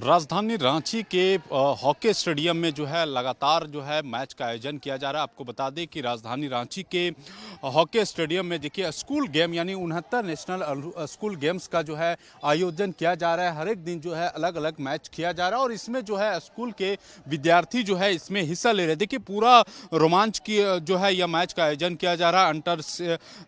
राजधानी रांची के hockey stadium में जो है लगातार जो है मैच का आयोजन किया जा रहा है। आपको बता दें कि राजधानी रांची के हॉकी स्टेडियम में देखिए स्कूल गेम यानी 69 नेशनल स्कूल गेम्स का जो है आयोजन किया जा रहा है। हर एक दिन जो है अलग अलग मैच किया जा रहा है और इसमें जो है स्कूल के विद्यार्थी जो है इसमें हिस्सा ले रहे हैं। देखिए पूरा रोमांच की जो है यह मैच का आयोजन किया जा रहा है। अंडर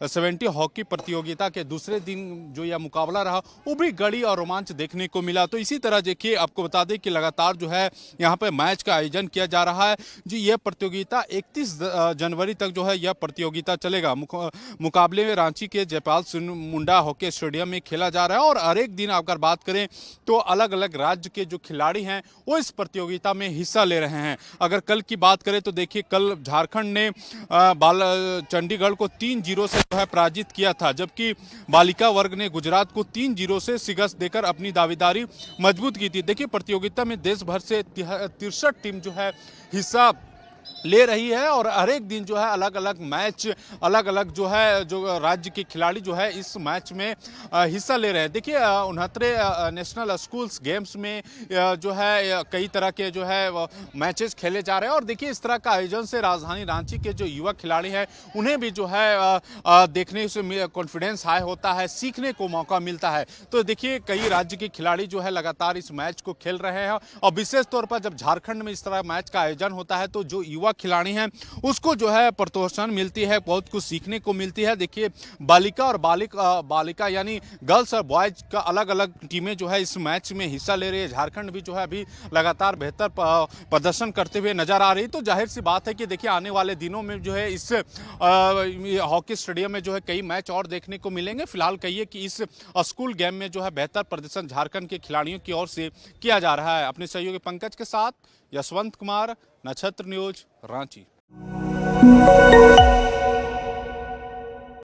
70 हॉकी प्रतियोगिता के दूसरे दिन जो यह मुकाबला रहा वो भी गड़ी और रोमांच देखने को मिला। तो इसी तरह देखिए आपको बता दें कि लगातार जो है यहाँ पे मैच का आयोजन किया जा रहा है। जी यह प्रतियोगिता 31 जनवरी तक जो है यह प्रतियोगिता चलेगा। मुकाबले में रांची के जयपाल सिंह मुंडा हॉकी स्टेडियम में खेला जा रहा है और हर एक दिन अगर बात करें तो अलग अलग राज्य के जो खिलाड़ी हैं वो इस प्रतियोगिता में हिस्सा ले रहे हैं। अगर कल की बात करें तो देखिए कल झारखंड ने चंडीगढ़ को 3-0 से जो है पराजित किया था, जबकि बालिका वर्ग ने गुजरात को 3-0 से शिकस्त देकर अपनी दावेदारी मजबूत की थी। देखिए प्रतियोगिता में देश भर से 63 टीम जो है हिस्सा ले रही है और हर एक दिन जो है अलग अलग मैच अलग अलग जो है जो राज्य के खिलाड़ी जो है इस मैच में हिस्सा ले रहे हैं। देखिए 69 नेशनल स्कूल्स गेम्स में जो है कई तरह के जो है मैचेस खेले जा रहे हैं और देखिए इस तरह का आयोजन से राजधानी रांची के जो युवा खिलाड़ी हैं उन्हें भी जो है देखने से कॉन्फिडेंस हाई होता है, सीखने को मौका मिलता है। तो देखिए कई राज्य के खिलाड़ी जो है लगातार इस मैच को खेल रहे हैं और विशेष तौर पर जब झारखंड में इस तरह मैच का आयोजन होता है तो जो युवा खिलाड़ी हैं उसको जो है प्रोत्साहन मिलती है, बहुत कुछ सीखने को मिलती है। देखिए बालिका और बालिका यानी गर्ल्स और बॉयज का अलग अलग टीमें जो है इस मैच में हिस्सा ले रही है। झारखंड भी जो है अभी लगातार बेहतर प्रदर्शन करते हुए नजर आ रही है। तो जाहिर सी बात है कि देखिए आने वाले दिनों में जो है इस हॉकी स्टेडियम में जो है कई मैच और देखने को मिलेंगे। फिलहाल कहिए कि इस स्कूल गेम में जो है बेहतर प्रदर्शन झारखंड के खिलाड़ियों की ओर से किया जा रहा है। अपने सहयोगी पंकज के साथ यशवंत कुमार, नक्षत्र न्यूज, रांची।